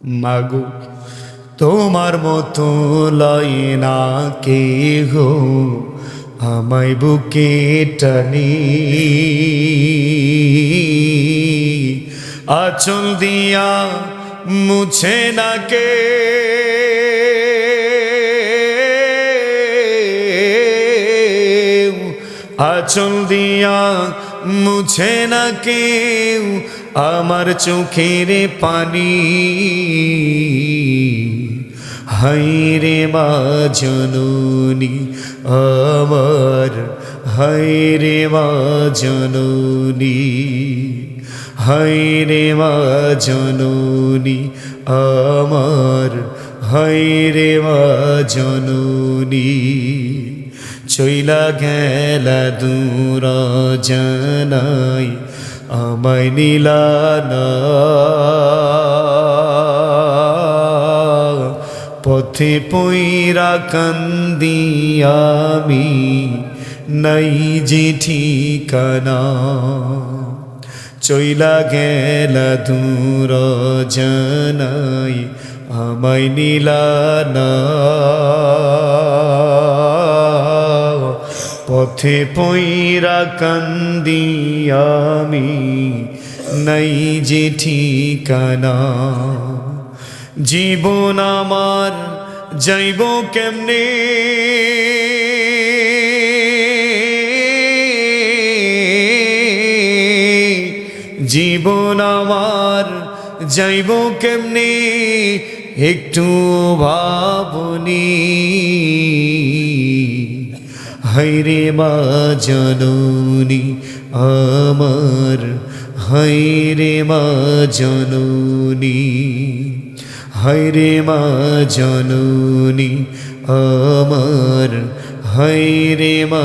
মাগো তোমার মতো লয় না কেহ আমায় বুকে টানি, আঁচল দিয়া মুছে না কে আঁচল দিয়া মুছে না কেউ আমার চোখের পানি। হায়রে মা জননী আমার, হায়রে মা জননী, হায়রে মা জননী আমার, হায়রে মা জননী। চইলা গেলা দূর জানাই আমায় নিলা না, পথে পইরা কান্দি আমি নাই যে ঠিকানা। চইলা গেলা দূর জানাই আমায় নিলা না, পথে পইরা কান্দি আমি নাই যে ঠিকানা। জীবন আমার যাইব কেমনে, জীবন আমার যাইব কেমনে একটু ভাবনি। হায়রে মা জননী আমার, হায়রে মা জননী, হায়রে মা জননী আমার, হায়রে মা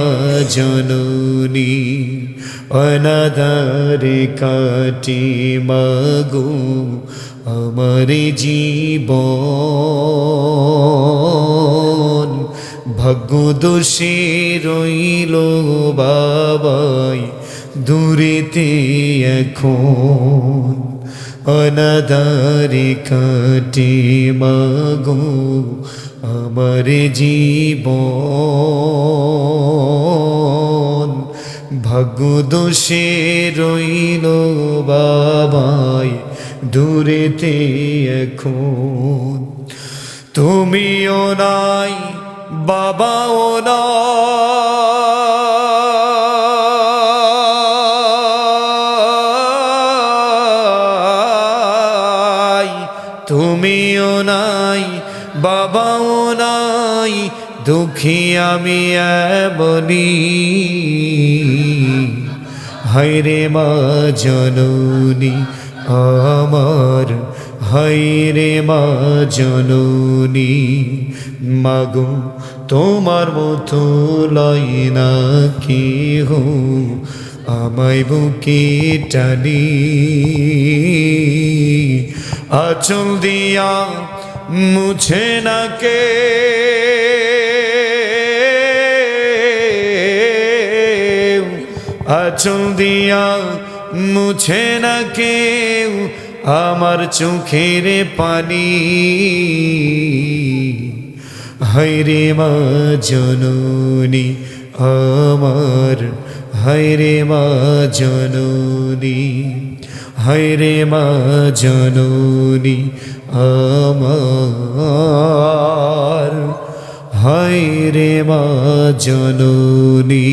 জননী। অনাদারে কাটি মাগো আমার জীবন, ভাগ্য দোষে রইল বাবাই দূরেতে এখন। অনাদারে কাটে মাগো আমার জীবন, ভাগ্য দোষে রইল বাবাই দূরেতে এখন। তুমিও নাই বাবাও নাই, তুমিও নাই বাবাও নাই, দুঃখী আমি এমনি। হায়রে মা জননী আমার, হায়রে মা জননী। মাগো তোমার মতো লয় না কেহ আমায় বুকে টানি, আঁচল দিয়া মুছে না কে আঁচল দিয়া মুছে না কেউ আমার চোখের পানি। হায়রে মা জননী আমার, হায়রে মা জননী, হায়রে মা জননী আমার, হায়রে মা জননী।